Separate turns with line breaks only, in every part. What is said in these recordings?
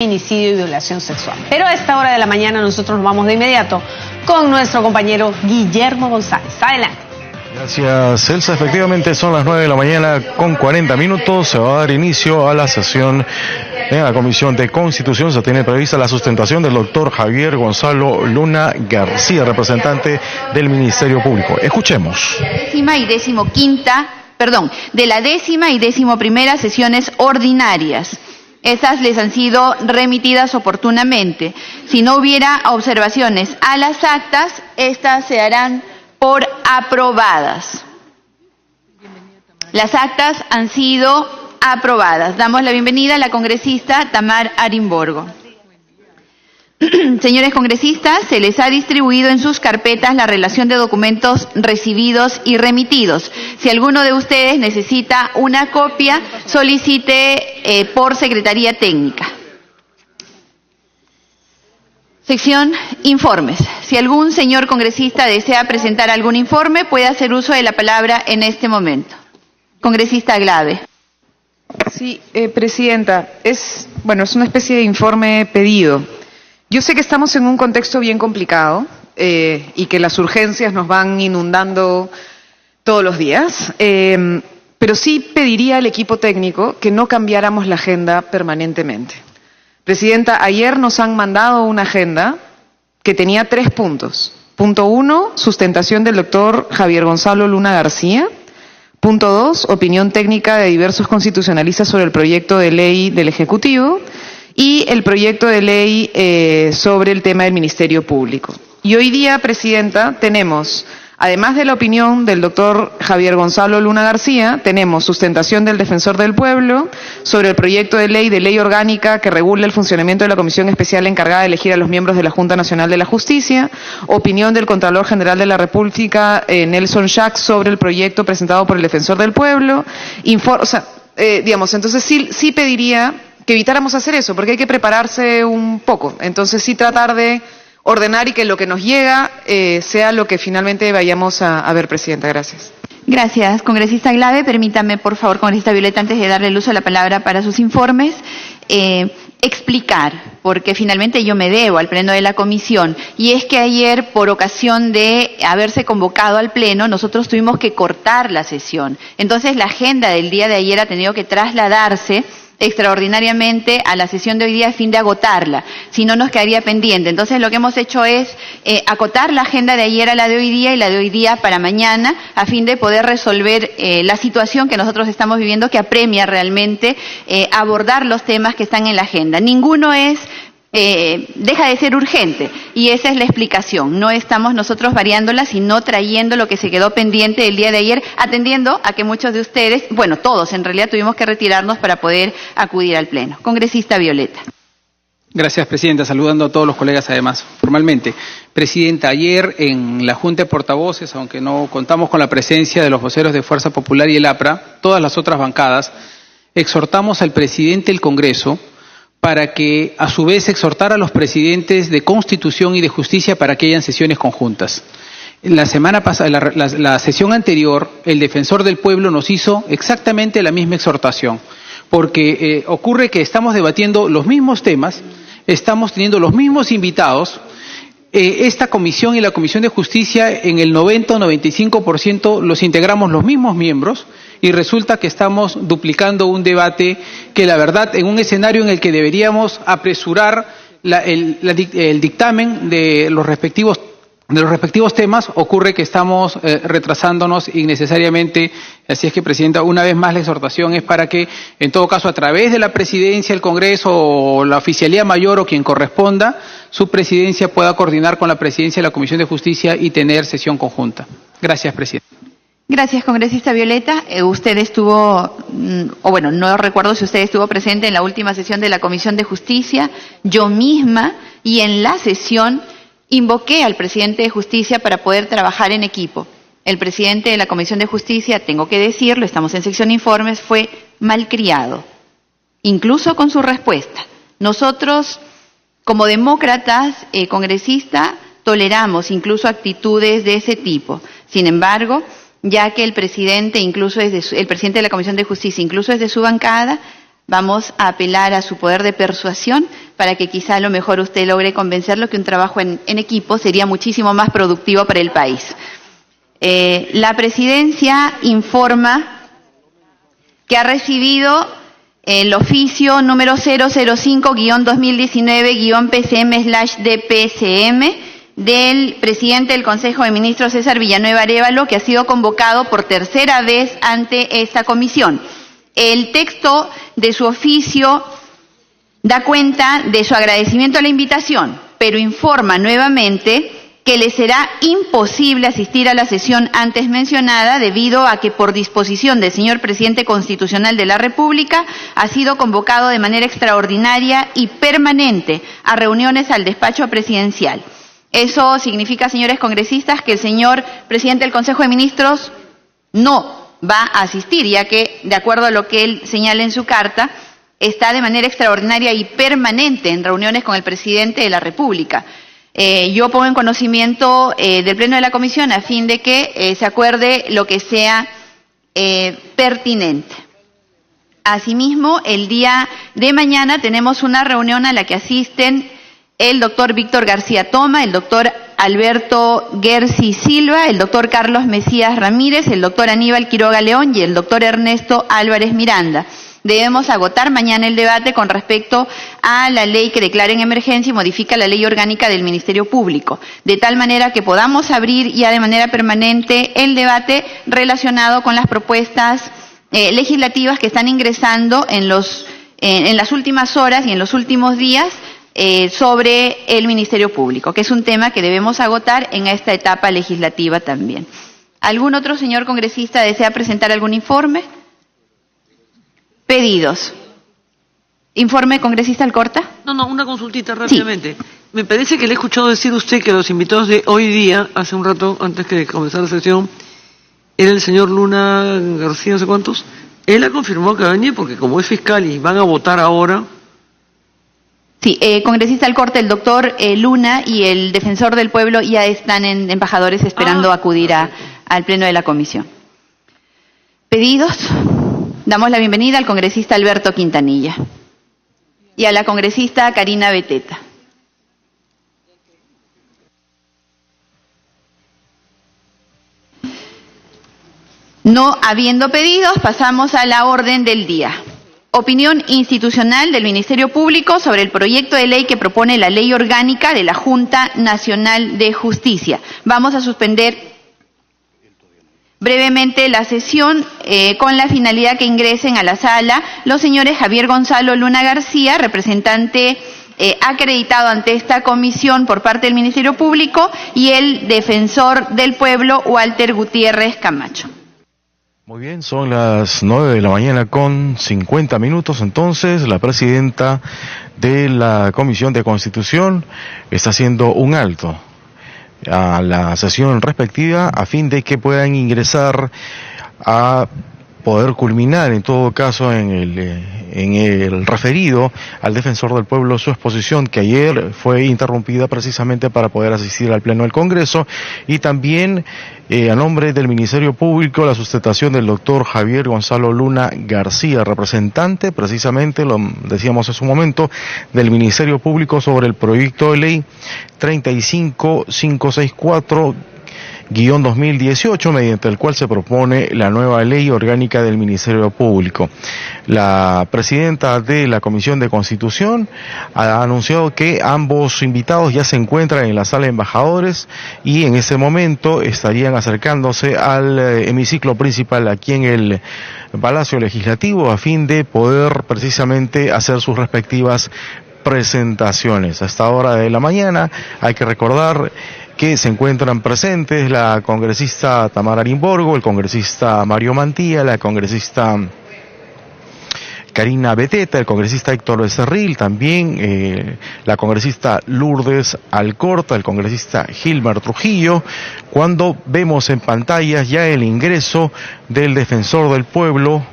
Feminicidio y violación sexual. Pero a esta hora de la mañana nosotros nos vamos de inmediato con nuestro compañero Guillermo González. Adelante.
Gracias, Elsa. Efectivamente son las 9 de la mañana con 40 minutos. Se va a dar inicio a la sesión en la Comisión de Constitución. Se tiene prevista la sustentación del doctor Javier Gonzalo Luna García, representante del Ministerio Público. Escuchemos.
De la 10ª y 11ª sesiones ordinarias. Esas les han sido remitidas oportunamente. Si no hubiera observaciones a las actas, estas se harán por aprobadas. Las actas han sido aprobadas. Damos la bienvenida a la congresista Tamar Arimborgo. Señores congresistas, se les ha distribuido en sus carpetas la relación de documentos recibidos y remitidos. Si alguno de ustedes necesita una copia, solicite por Secretaría Técnica. Sección Informes. Si algún señor congresista desea presentar algún informe, puede hacer uso de la palabra en este momento. Congresista Glave.
Sí, Presidenta, es una especie de informe pedido. Yo sé que estamos en un contexto bien complicado y que las urgencias nos van inundando todos los días, pero sí pediría al equipo técnico que no cambiáramos la agenda permanentemente. Presidenta, ayer nos han mandado una agenda que tenía 3 puntos. Punto 1, sustentación del doctor Javier Gonzalo Luna García. Punto 2, opinión técnica de diversos constitucionalistas sobre el proyecto de ley del Ejecutivo. Y el proyecto de ley sobre el tema del Ministerio Público. Y hoy día, Presidenta, tenemos, además de la opinión del doctor Javier Gonzalo Luna García, tenemos sustentación del Defensor del Pueblo sobre el proyecto de ley orgánica que regula el funcionamiento de la Comisión Especial encargada de elegir a los miembros de la Junta Nacional de la Justicia, opinión del Contralor General de la República, Nelson Schack, sobre el proyecto presentado por el Defensor del Pueblo, entonces sí pediría que evitáramos hacer eso, porque hay que prepararse un poco. Entonces sí tratar de ordenar y que lo que nos llega sea lo que finalmente vayamos a ver, Presidenta. Gracias.
Gracias, congresista Glave. Permítame, por favor, congresista Violeta, antes de darle el uso de la palabra para sus informes, explicar, porque finalmente yo me debo al pleno de la comisión, y es que ayer, por ocasión de haberse convocado al pleno, nosotros tuvimos que cortar la sesión. Entonces la agenda del día de ayer ha tenido que trasladarse extraordinariamente a la sesión de hoy día a fin de agotarla, si no nos quedaría pendiente. Entonces lo que hemos hecho es acotar la agenda de ayer a la de hoy día y la de hoy día para mañana, a fin de poder resolver la situación que nosotros estamos viviendo, que apremia realmente abordar los temas que están en la agenda. Ninguno deja de ser urgente, y esa es la explicación. No estamos nosotros variándola, sino trayendo lo que se quedó pendiente del día de ayer, atendiendo a que muchos de ustedes, todos en realidad tuvimos que retirarnos para poder acudir al pleno. Congresista Violeta.
Gracias, Presidenta. Saludando a todos los colegas además, formalmente. Presidenta, ayer en la Junta de Portavoces, aunque no contamos con la presencia de los voceros de Fuerza Popular y el APRA, todas las otras bancadas, exhortamos al Presidente del Congreso para que a su vez exhortara a los presidentes de Constitución y de Justicia para que hayan sesiones conjuntas. La semana pasada, la sesión anterior, el Defensor del Pueblo nos hizo exactamente la misma exhortación, porque ocurre que estamos debatiendo los mismos temas, estamos teniendo los mismos invitados. Esta comisión y la Comisión de Justicia en el 90 o 95% los integramos los mismos miembros, y resulta que estamos duplicando un debate que, la verdad, en un escenario en el que deberíamos apresurar el dictamen de los respectivos temas, ocurre que estamos retrasándonos innecesariamente. Así es que, Presidenta, una vez más la exhortación es para que, en todo caso, a través de la Presidencia, el Congreso o la Oficialía Mayor o quien corresponda, su Presidencia pueda coordinar con la Presidencia de la Comisión de Justicia y tener sesión conjunta. Gracias, Presidenta.
Gracias, congresista Violeta. Usted estuvo, no recuerdo si usted estuvo presente en la última sesión de la Comisión de Justicia, yo misma, y en la sesión invoqué al presidente de Justicia para poder trabajar en equipo. El presidente de la Comisión de Justicia, tengo que decirlo, estamos en sección informes, fue malcriado, incluso con su respuesta. Nosotros, como demócratas, congresistas, toleramos incluso actitudes de ese tipo. Sin embargo, ya que el presidente, el presidente de la Comisión de Justicia, incluso es de su bancada, Vamos a apelar a su poder de persuasión para que quizá a lo mejor usted logre convencerlo que un trabajo en equipo sería muchísimo más productivo para el país. La presidencia informa que ha recibido el oficio número 005-2019-PCM/DPCM del presidente del Consejo de Ministros, César Villanueva Arévalo, que ha sido convocado por tercera vez ante esta comisión. El texto de su oficio da cuenta de su agradecimiento a la invitación, pero informa nuevamente que le será imposible asistir a la sesión antes mencionada debido a que por disposición del señor presidente constitucional de la República ha sido convocado de manera extraordinaria y permanente a reuniones al despacho presidencial. Eso significa, señores congresistas, que el señor presidente del Consejo de Ministros no va a asistir, ya que, de acuerdo a lo que él señala en su carta, está de manera extraordinaria y permanente en reuniones con el presidente de la República. Yo pongo en conocimiento del Pleno de la Comisión a fin de que se acuerde lo que sea pertinente. Asimismo, el día de mañana tenemos una reunión a la que asisten el doctor Víctor García Toma, el doctor Alberto Gersi Silva, el doctor Carlos Mesías Ramírez, el doctor Aníbal Quiroga León y el doctor Ernesto Álvarez Miranda. Debemos agotar mañana el debate con respecto a la ley que declara en emergencia y modifica la ley orgánica del Ministerio Público, de tal manera que podamos abrir ya de manera permanente el debate relacionado con las propuestas legislativas que están ingresando en las últimas horas y en los últimos días sobre el Ministerio Público, que es un tema que debemos agotar en esta etapa legislativa también. ¿Algún otro señor congresista desea presentar algún informe? Pedidos. ¿Informe congresista Alcorta?
No, una consultita rápidamente. Sí. Me parece que le he escuchado decir usted que los invitados de hoy día, hace un rato, antes que comenzar la sesión, era el señor Luna García, no sé cuántos. Él ha confirmado que va a venir porque como es fiscal y van a votar ahora.
Sí, congresista Alcorta, el doctor Luna y el defensor del pueblo ya están en embajadores esperando acudir al pleno de la comisión. ¿Pedidos? Damos la bienvenida al congresista Alberto Quintanilla y a la congresista Karina Beteta. No habiendo pedidos, pasamos a la orden del día. Opinión institucional del Ministerio Público sobre el proyecto de ley que propone la Ley Orgánica de la Junta Nacional de Justicia. Vamos a suspender brevemente la sesión con la finalidad que ingresen a la sala los señores Javier Gonzalo Luna García, representante acreditado ante esta comisión por parte del Ministerio Público, y el defensor del pueblo Walter Gutiérrez Camacho.
Muy bien, son las 9 de la mañana con 50 minutos. Entonces, la presidenta de la Comisión de Constitución está haciendo un alto a la sesión respectiva a fin de que puedan ingresar a poder culminar en todo caso en el referido al defensor del pueblo su exposición, que ayer fue interrumpida precisamente para poder asistir al pleno del Congreso, y también a nombre del Ministerio Público la sustentación del doctor Javier Gonzalo Luna García, representante precisamente, lo decíamos hace un momento, del Ministerio Público sobre el proyecto de ley 35564-2018, mediante el cual se propone la nueva ley orgánica del Ministerio Público. La presidenta de la Comisión de Constitución ha anunciado que ambos invitados ya se encuentran en la sala de embajadores y en ese momento estarían acercándose al hemiciclo principal aquí en el Palacio Legislativo a fin de poder precisamente hacer sus respectivas presentaciones. A esta hora de la mañana hay que recordar que se encuentran presentes la congresista Tamara Arimborgo, el congresista Mario Mantilla, la congresista Karina Beteta, el congresista Héctor Becerril, también la congresista Lourdes Alcorta, el congresista Gilmer Trujillo, cuando vemos en pantallas ya el ingreso del defensor del pueblo,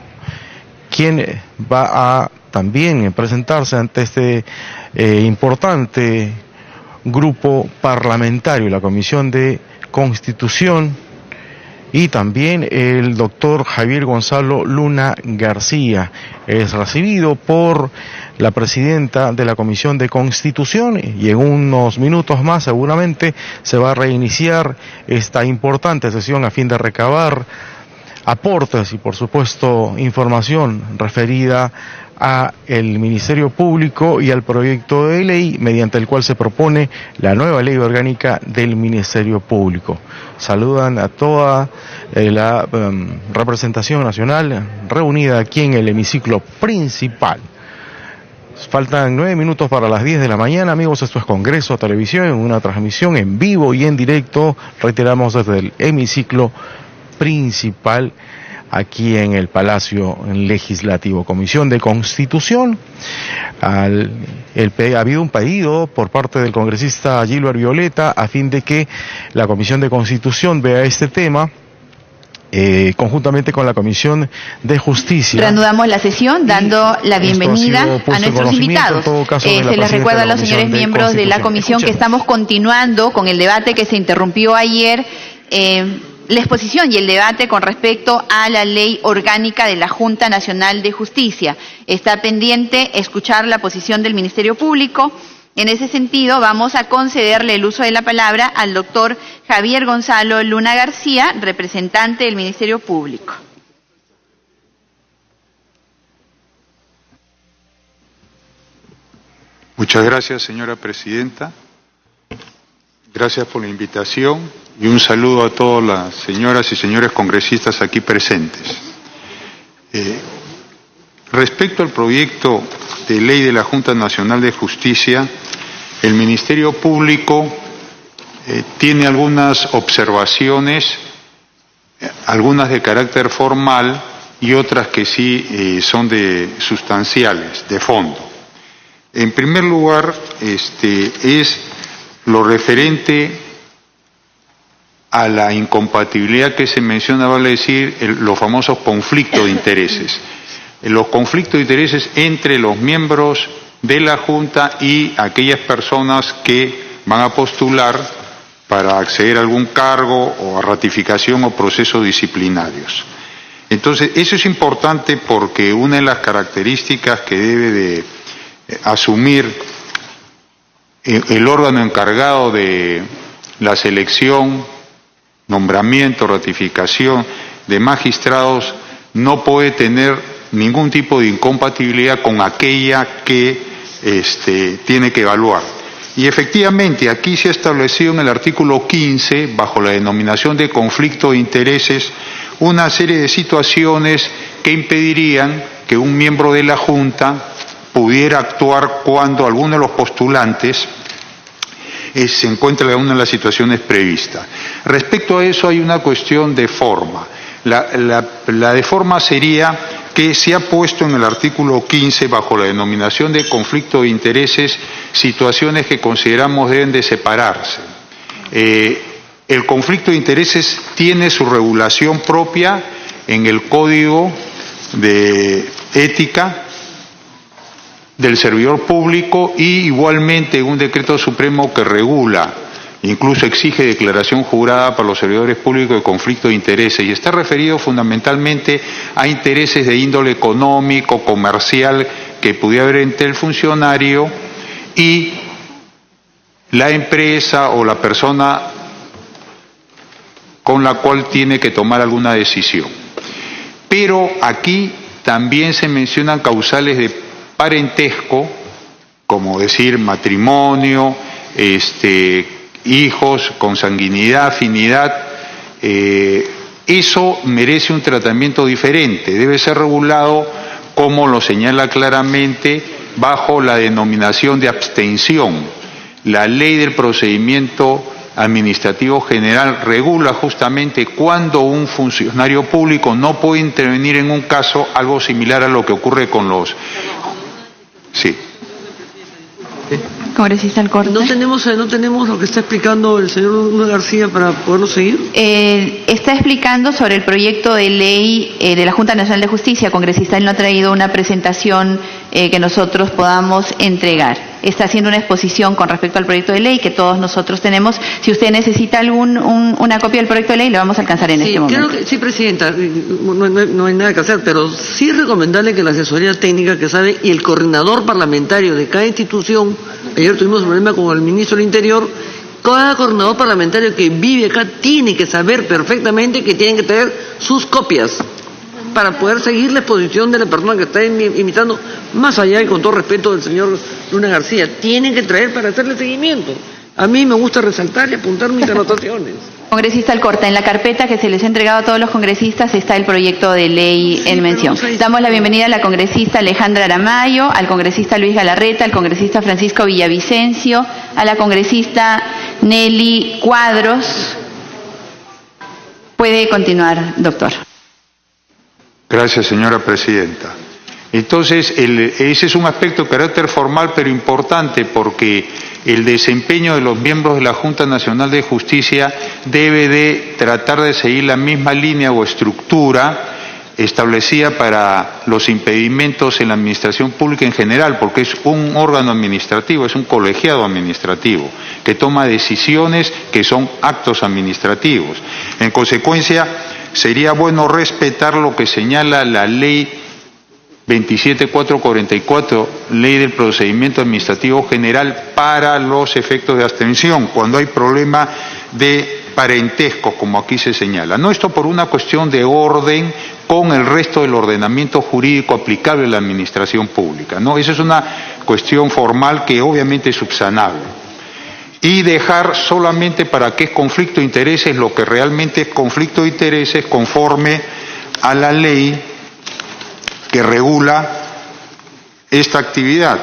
quien va a también presentarse ante este importante grupo parlamentario, la Comisión de Constitución, y también el doctor Javier Gonzalo Luna García. Es recibido por la presidenta de la Comisión de Constitución y en unos minutos más seguramente se va a reiniciar esta importante sesión a fin de recabar aportes y por supuesto información referida a el Ministerio Público y al proyecto de ley mediante el cual se propone la nueva ley orgánica del Ministerio Público. Saludan a toda la representación nacional reunida aquí en el hemiciclo principal. Faltan 9 minutos para las 10 de la mañana, amigos. Esto es Congreso Televisión, una transmisión en vivo y en directo, reiteramos, desde el hemiciclo principal aquí en el Palacio Legislativo. Comisión de Constitución. Ha habido un pedido por parte del congresista Gilbert Violeta a fin de que la Comisión de Constitución vea este tema conjuntamente con la Comisión de Justicia.
Reanudamos la sesión dando la bienvenida a nuestros invitados. Se les recuerda a los señores miembros de la comisión que estamos continuando con el debate que se interrumpió ayer, la exposición y el debate con respecto a la ley orgánica de la Junta Nacional de Justicia. Está pendiente escuchar la posición del Ministerio Público. En ese sentido, vamos a concederle el uso de la palabra al doctor Javier Gonzalo Luna García, representante del Ministerio Público.
Muchas gracias, señora presidenta. Gracias por la invitación y un saludo a todas las señoras y señores congresistas aquí presentes. Respecto al proyecto de ley de la Junta Nacional de Justicia, el Ministerio Público tiene algunas observaciones, algunas de carácter formal y otras que sí son sustanciales, de fondo. En primer lugar, es lo referente a la incompatibilidad que se menciona, vale decir, los famosos conflictos de intereses. Los conflictos de intereses entre los miembros de la Junta y aquellas personas que van a postular para acceder a algún cargo o a ratificación o procesos disciplinarios. Entonces, eso es importante porque una de las características que debe de asumir el órgano encargado de la selección, nombramiento, ratificación de magistrados no puede tener ningún tipo de incompatibilidad con aquella que tiene que evaluar. Y efectivamente aquí se ha establecido en el artículo 15, bajo la denominación de conflicto de intereses, una serie de situaciones que impedirían que un miembro de la Junta pudiera actuar cuando alguno de los postulantes se encuentra en una de las situaciones previstas. Respecto a eso hay una cuestión de forma. La de forma sería que se ha puesto en el artículo 15, bajo la denominación de conflicto de intereses, situaciones que consideramos deben de separarse. El conflicto de intereses tiene su regulación propia en el Código de Ética del servidor público y igualmente un decreto supremo que regula, incluso exige declaración jurada para los servidores públicos de conflicto de intereses y está referido fundamentalmente a intereses de índole económico, comercial que pudiera haber entre el funcionario y la empresa o la persona con la cual tiene que tomar alguna decisión. Pero aquí también se mencionan causales de parentesco, como decir matrimonio, hijos, consanguinidad, afinidad. Eso merece un tratamiento diferente, debe ser regulado, como lo señala claramente, bajo la denominación de abstención. La ley del procedimiento administrativo general regula justamente cuando un funcionario público no puede intervenir en un caso, algo similar a lo que ocurre con los... Sí.
Congresista Alcorte.
No tenemos lo que está explicando el señor Luna García para poderlo seguir.
Está explicando sobre el proyecto de ley de la Junta Nacional de Justicia, congresista. Él no ha traído una presentación que nosotros podamos entregar. está haciendo una exposición con respecto al proyecto de ley que todos nosotros tenemos. Si usted necesita una copia del proyecto de ley, lo vamos a alcanzar en este momento.
Creo que, sí, Presidenta, no hay nada que hacer, pero sí es recomendable que la asesoría técnica que sabe y el coordinador parlamentario de cada institución, ayer tuvimos un problema con el ministro del Interior, cada coordinador parlamentario que vive acá tiene que saber perfectamente que tienen que tener sus copias para poder seguir la exposición de la persona que está imitando, más allá y con todo respeto del señor Luna García, tienen que traer para hacerle seguimiento. A mí me gusta resaltar y apuntar mis anotaciones.
Congresista Alcorta, en la carpeta que se les ha entregado a todos los congresistas está el proyecto de ley en mención. Damos la bienvenida a la congresista Alejandra Aramayo, al congresista Luis Galarreta, al congresista Francisco Villavicencio, a la congresista Nelly Cuadros. Puede continuar, doctor.
Gracias, señora presidenta. Entonces, ese es un aspecto de carácter formal, pero importante, porque el desempeño de los miembros de la Junta Nacional de Justicia debe de tratar de seguir la misma línea o estructura establecida para los impedimentos en la administración pública en general, porque es un órgano administrativo, es un colegiado administrativo, que toma decisiones que son actos administrativos. En consecuencia, sería bueno respetar lo que señala la ley 27444, Ley del Procedimiento Administrativo General, para los efectos de abstención, cuando hay problema de parentesco, como aquí se señala. No, esto por una cuestión de orden con el resto del ordenamiento jurídico aplicable a la administración pública, ¿no? Esa es una cuestión formal que obviamente es subsanable. Y dejar solamente para qué es conflicto de intereses lo que realmente es conflicto de intereses conforme a la ley que regula esta actividad.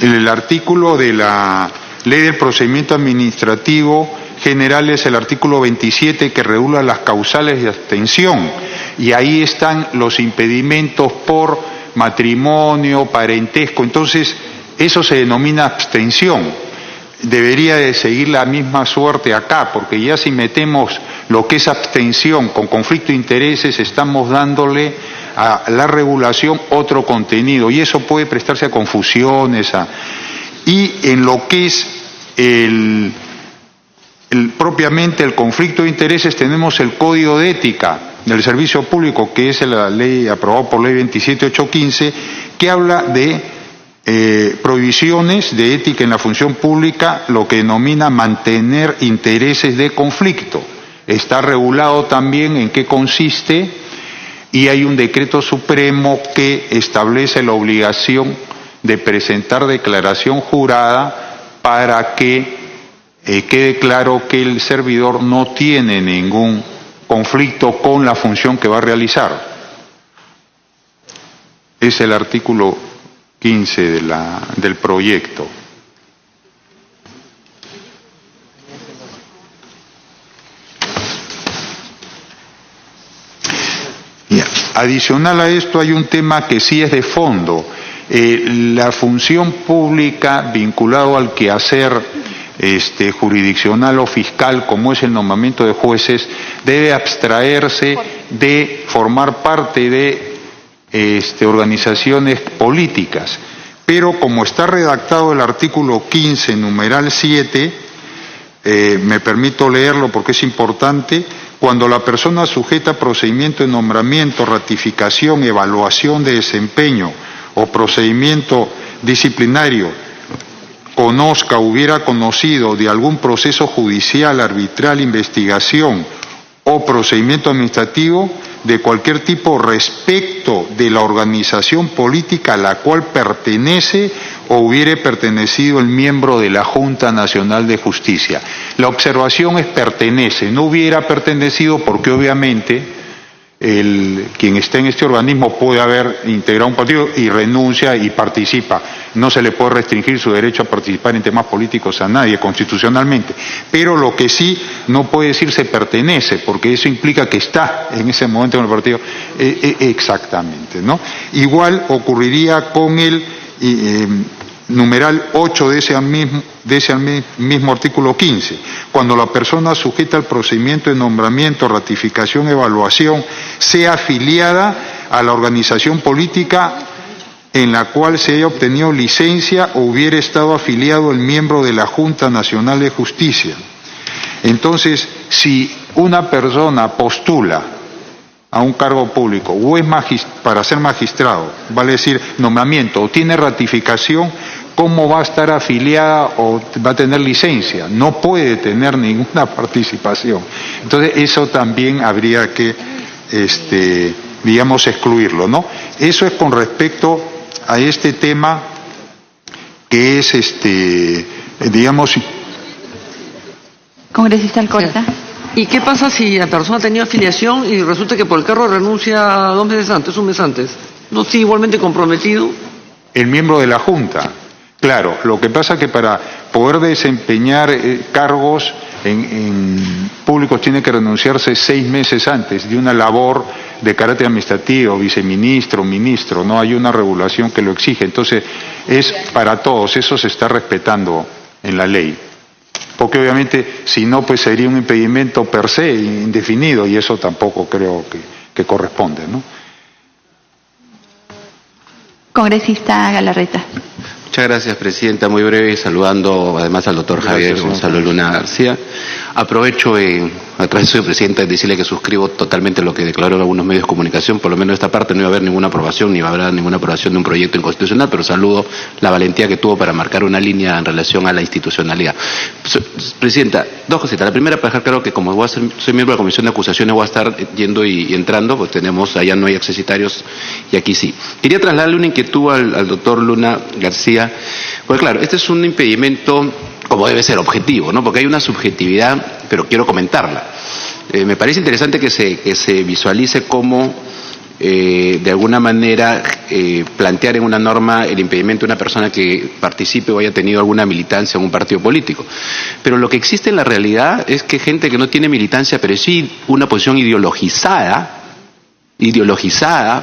El artículo de la Ley del Procedimiento Administrativo General es el artículo 27 que regula las causales de abstención, y ahí están los impedimentos por matrimonio, parentesco. Entonces, eso se denomina abstención. Debería de seguir la misma suerte acá, porque ya si metemos lo que es abstención con conflicto de intereses, estamos dándole a la regulación otro contenido, y eso puede prestarse a confusiones. Y en lo que es propiamente el conflicto de intereses, tenemos el Código de Ética del Servicio Público, que es la ley aprobada por Ley 27815, que habla de prohibiciones de ética en la función pública, lo que denomina mantener intereses de conflicto. Está regulado también en qué consiste, y hay un decreto supremo que establece la obligación de presentar declaración jurada para que quede claro que el servidor no tiene ningún conflicto con la función que va a realizar. Es el artículo 15 del proyecto. Adicional a esto hay un tema que sí es de fondo. La función pública vinculado al quehacer jurisdiccional o fiscal, como es el nombramiento de jueces, debe abstraerse de formar parte de organizaciones políticas. Pero como está redactado el artículo 15, numeral 7, me permito leerlo porque es importante: cuando la persona sujeta a procedimiento de nombramiento, ratificación, evaluación de desempeño o procedimiento disciplinario conozca, hubiera conocido de algún proceso judicial, arbitral, investigación o procedimiento administrativo de cualquier tipo respecto de la organización política a la cual pertenece o hubiere pertenecido el miembro de la Junta Nacional de Justicia. La observación es pertenece, no hubiera pertenecido, porque obviamente quien está en este organismo puede haber integrado un partido y renuncia y participa. No se le puede restringir su derecho a participar en temas políticos a nadie constitucionalmente. Pero lo que sí no puede decirse pertenece, porque eso implica que está en ese momento en el partido. Exactamente, ¿no? Igual ocurriría con numeral 8 de ese mismo artículo 15, cuando la persona sujeta al procedimiento de nombramiento, ratificación, evaluación, sea afiliada a la organización política en la cual se haya obtenido licencia o hubiera estado afiliado el miembro de la Junta Nacional de Justicia. Entonces, si una persona postula a un cargo público o es para ser magistrado, vale decir nombramiento, o tiene ratificación, ¿cómo va a estar afiliada o va a tener licencia? No puede tener ninguna participación. Entonces, eso también habría que, digamos, excluirlo, ¿no? Eso es con respecto a este tema que es, digamos...
Congresista Alcorta.
¿Y qué pasa si la persona tenía afiliación y resulta que por el cargo renuncia 2 meses antes, 1 mes antes? ¿No sigue igualmente comprometido?
El miembro de la Junta. Claro, lo que pasa es que para poder desempeñar cargos en públicos tiene que renunciarse 6 meses antes de una labor de carácter administrativo, viceministro, ministro, no hay una regulación que lo exige. Entonces, es para todos, eso se está respetando en la ley. Porque obviamente, si no, pues sería un impedimento per se, indefinido, y eso tampoco creo que corresponde, ¿no?
Congresista Galarreta.
Muchas gracias, Presidenta. Muy breve, saludando además al doctor Javier Gonzalo Luna García. Aprovecho a través de su Presidenta, decirle que suscribo totalmente lo que declararon algunos medios de comunicación. Por lo menos esta parte no iba a haber ninguna aprobación, ni va a haber ninguna aprobación de un proyecto inconstitucional, pero saludo la valentía que tuvo para marcar una línea en relación a la institucionalidad. Presidenta, 2 cositas. La primera, para dejar claro que como soy miembro de la Comisión de Acusaciones, voy a estar yendo y entrando, pues allá no hay accesitarios y aquí sí. Quería trasladarle una inquietud al doctor Luna García, porque claro, este es un impedimento como debe ser objetivo, ¿no? Porque hay una subjetividad, pero quiero comentarla. Me parece interesante que se visualice cómo, de alguna manera, plantear en una norma el impedimento de una persona que participe o haya tenido alguna militancia en un partido político. Pero lo que existe en la realidad es que gente que no tiene militancia, pero sí una posición ideologizada,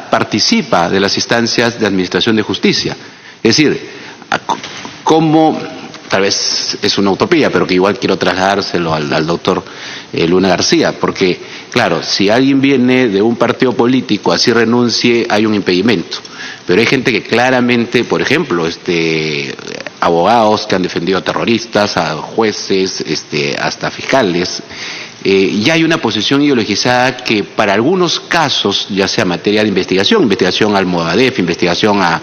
participa de las instancias de administración de justicia. Es decir, cómo... Tal vez es una utopía, pero que igual quiero trasladárselo al doctor Luna García, porque, claro, si alguien viene de un partido político, así renuncie, hay un impedimento. Pero hay gente que claramente, por ejemplo, abogados que han defendido a terroristas, a jueces, hasta fiscales, ya hay una posición ideologizada que para algunos casos, ya sea materia de investigación al Movadef, investigación a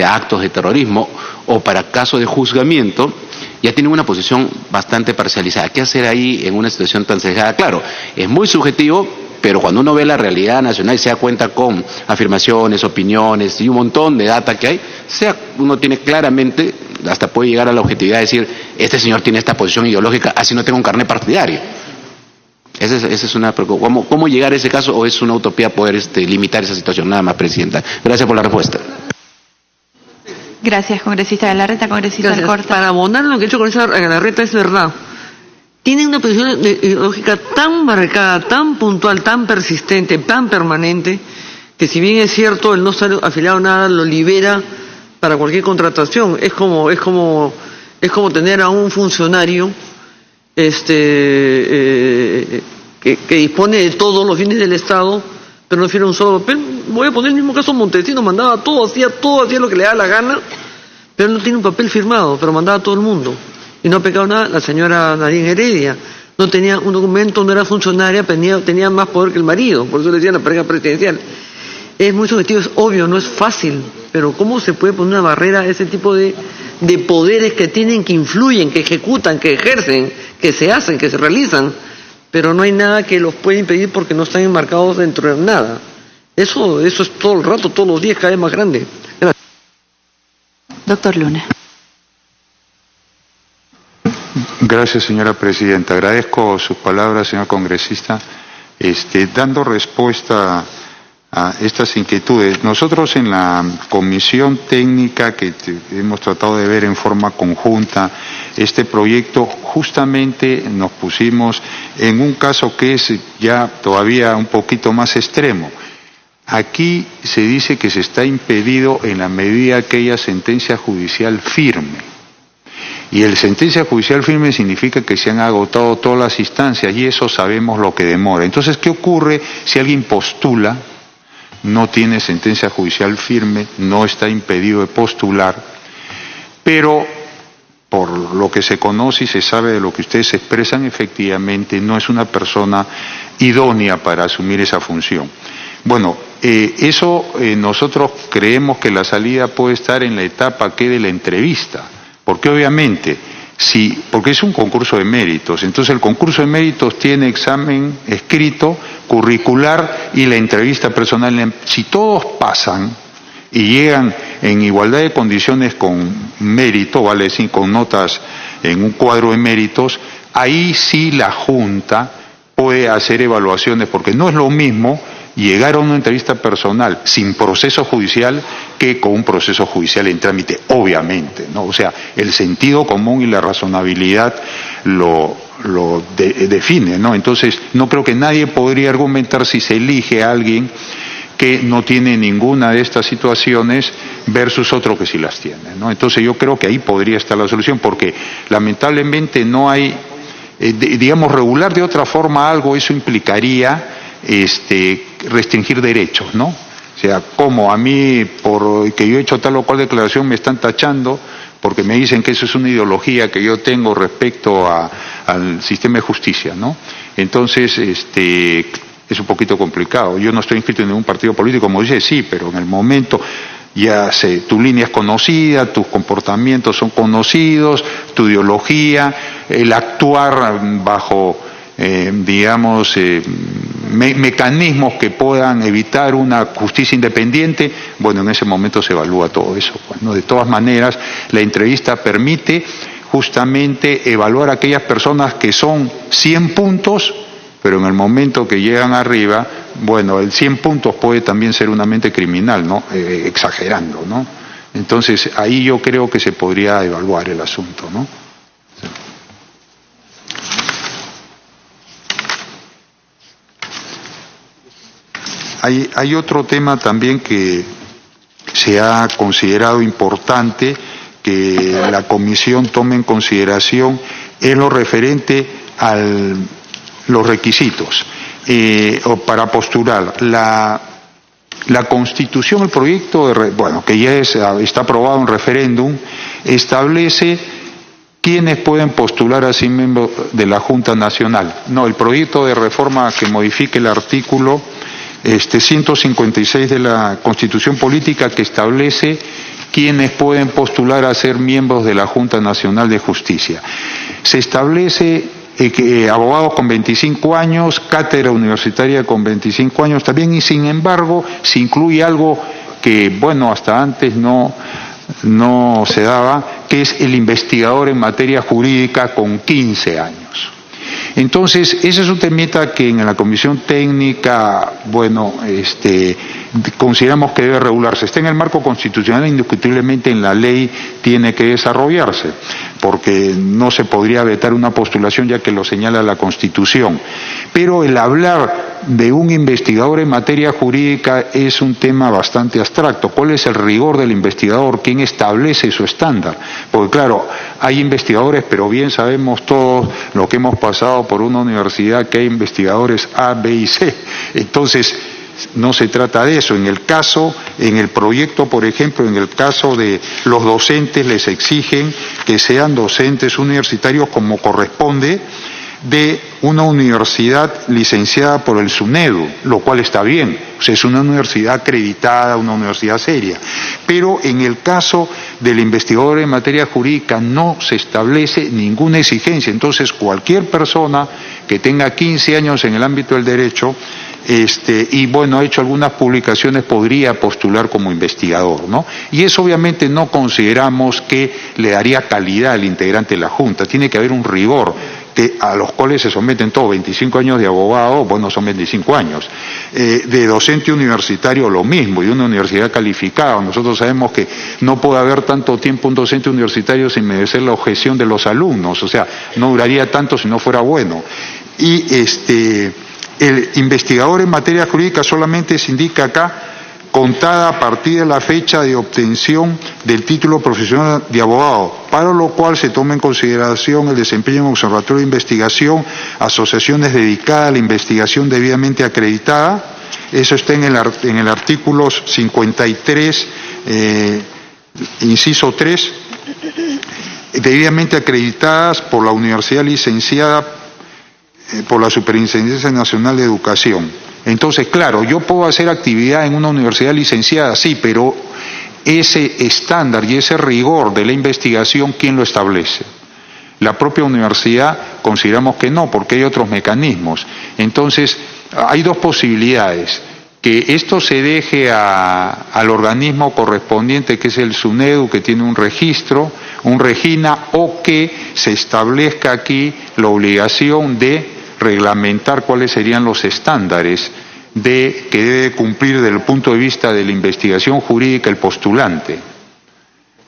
actos de terrorismo, o para casos de juzgamiento, ya tienen una posición bastante parcializada. ¿Qué hacer ahí en una situación tan sesgada? Claro, es muy subjetivo, pero cuando uno ve la realidad nacional y se da cuenta con afirmaciones, opiniones y un montón de data que hay, uno tiene claramente, hasta puede llegar a la objetividad de decir, este señor tiene esta posición ideológica, así no tengo un carnet partidario. Esa es una preocupación. ¿Cómo llegar a ese caso, o es una utopía poder limitar esa situación? Nada más, Presidenta. Gracias por la respuesta.
Gracias, congresista Galarreta. Congresista Alcorta.
Para abonar lo que he hecho con esa Galarreta, es verdad. Tienen una posición ideológica tan marcada, tan puntual, tan persistente, tan permanente, que si bien es cierto el no estar afiliado a nada lo libera para cualquier contratación. Es como tener a un funcionario que dispone de todos los bienes del Estado, pero no firma un solo papel. Voy a poner el mismo caso Montesinos, mandaba todo, hacía lo que le daba la gana, pero no tiene un papel firmado, pero mandaba a todo el mundo. Y no ha pecado nada la señora Nadine Heredia. No tenía un documento, no era funcionaria, tenía más poder que el marido, por eso le decían la pareja presidencial. Es muy subjetivo, es obvio, no es fácil, pero ¿cómo se puede poner una barrera a ese tipo de poderes que tienen, que influyen, que ejecutan, que ejercen, que se hacen, que se realizan, pero no hay nada que los pueda impedir porque no están enmarcados dentro de nada? Eso es todo el rato, todos los días, cada vez más grande. Gracias.
Doctor Luna.
Gracias, señora Presidenta. Agradezco sus palabras, señor congresista. Dando respuesta a estas inquietudes, nosotros en la comisión técnica que hemos tratado de ver en forma conjunta este proyecto, justamente nos pusimos en un caso que es ya todavía un poquito más extremo. Aquí se dice que se está impedido en la medida que haya sentencia judicial firme. Y el sentencia judicial firme significa que se han agotado todas las instancias y eso sabemos lo que demora. Entonces, ¿qué ocurre si alguien postula, no tiene sentencia judicial firme, no está impedido de postular, pero por lo que se conoce y se sabe de lo que ustedes expresan, efectivamente no es una persona idónea para asumir esa función? Bueno, nosotros creemos que la salida puede estar en la etapa de la entrevista, porque obviamente, porque es un concurso de méritos, entonces el concurso de méritos tiene examen escrito, curricular y la entrevista personal. Si todos pasan y llegan en igualdad de condiciones con mérito, vale decir, con notas en un cuadro de méritos, ahí sí la Junta puede hacer evaluaciones, porque no es lo mismo llegar a una entrevista personal sin proceso judicial que con un proceso judicial en trámite, obviamente, ¿no? O sea, el sentido común y la razonabilidad lo define, ¿no? Entonces, no creo que nadie podría argumentar si se elige a alguien que no tiene ninguna de estas situaciones versus otro que sí las tiene, ¿no? Entonces yo creo que ahí podría estar la solución, porque lamentablemente no hay, digamos, regular de otra forma algo, eso implicaría restringir derechos, ¿no? O sea, como a mí, por que yo he hecho tal o cual declaración, me están tachando porque me dicen que eso es una ideología que yo tengo respecto al sistema de justicia, ¿no? Entonces, es un poquito complicado. Yo no estoy inscrito en ningún partido político, como dice, sí, pero en el momento ya sé, tu línea es conocida, tus comportamientos son conocidos, tu ideología, el actuar bajo, digamos, mecanismos que puedan evitar una justicia independiente, bueno, en ese momento se evalúa todo eso, pues, ¿no? De todas maneras, la entrevista permite justamente evaluar a aquellas personas que son 100 puntos, pero en el momento que llegan arriba, bueno, el 100 puntos puede también ser una mente criminal, ¿no? Exagerando, ¿no? Entonces, ahí yo creo que se podría evaluar el asunto, ¿no? Hay otro tema también que se ha considerado importante que la comisión tome en consideración, es lo referente a los requisitos para postular. La Constitución, el proyecto, que ya está aprobado en referéndum, establece quiénes pueden postular a sí miembros de la Junta Nacional. No, el proyecto de reforma que modifique el artículo 156 de la Constitución Política, que establece quiénes pueden postular a ser miembros de la Junta Nacional de Justicia. Se establece que abogados con 25 años, cátedra universitaria con 25 años también, y sin embargo se incluye algo que, bueno, hasta antes no se daba, que es el investigador en materia jurídica con 15 años. Entonces, ese es un temita que en la comisión técnica, bueno, consideramos que debe regularse. Está en el marco constitucional, indiscutiblemente en la ley tiene que desarrollarse, porque no se podría vetar una postulación ya que lo señala la Constitución. Pero el hablar de un investigador en materia jurídica es un tema bastante abstracto. ¿Cuál es el rigor del investigador? ¿Quién establece su estándar? Porque claro, hay investigadores, pero bien sabemos todos lo que hemos pasado por una universidad, que hay investigadores A, B y C. Entonces, no se trata de eso. En el proyecto, por ejemplo, en el caso de los docentes, les exigen que sean docentes universitarios como corresponde, de una universidad licenciada por el SUNEDU, lo cual está bien, o sea, es una universidad acreditada, una universidad seria. Pero en el caso del investigador en materia jurídica no se establece ninguna exigencia. Entonces, cualquier persona que tenga 15 años en el ámbito del derecho, y bueno, ha hecho algunas publicaciones, podría postular como investigador, ¿no? Y eso obviamente no consideramos que le daría calidad al integrante de la Junta. Tiene que haber un rigor, a los cuales se someten todos. 25 años de abogado, bueno, son 25 años. De docente universitario lo mismo, y una universidad calificada. Nosotros sabemos que no puede haber tanto tiempo un docente universitario sin merecer la objeción de los alumnos, o sea, no duraría tanto si no fuera bueno. El investigador en materia jurídica solamente se indica acá contada a partir de la fecha de obtención del título profesional de abogado, para lo cual se toma en consideración el desempeño en observatorio de investigación, asociaciones dedicadas a la investigación debidamente acreditada. Eso está en el artículo 53, inciso 3, debidamente acreditadas por la universidad licenciada por la Superintendencia Nacional de Educación. Entonces, claro, yo puedo hacer actividad en una universidad licenciada, sí, pero ese estándar y ese rigor de la investigación, ¿quién lo establece? La propia universidad consideramos que no, porque hay otros mecanismos. Entonces, hay dos posibilidades: que esto se deje al organismo correspondiente, que es el SUNEDU, que tiene un registro, un REGINA, o que se establezca aquí la obligación de reglamentar cuáles serían los estándares que debe cumplir desde el punto de vista de la investigación jurídica el postulante.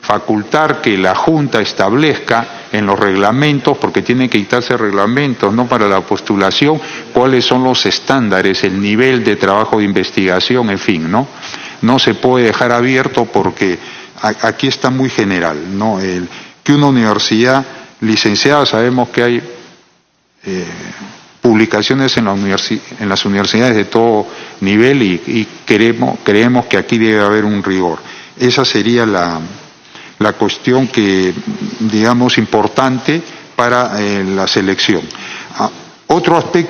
Facultar que la Junta establezca en los reglamentos, porque tienen que dictarse reglamentos, ¿no?, para la postulación, cuáles son los estándares, el nivel de trabajo de investigación, en fin, ¿no? No se puede dejar abierto porque aquí está muy general, ¿no? Que una universidad licenciada, sabemos que hay publicaciones en las universidades de todo nivel y creemos que aquí debe haber un rigor. Esa sería la cuestión que, digamos, importante para la selección. Otro aspecto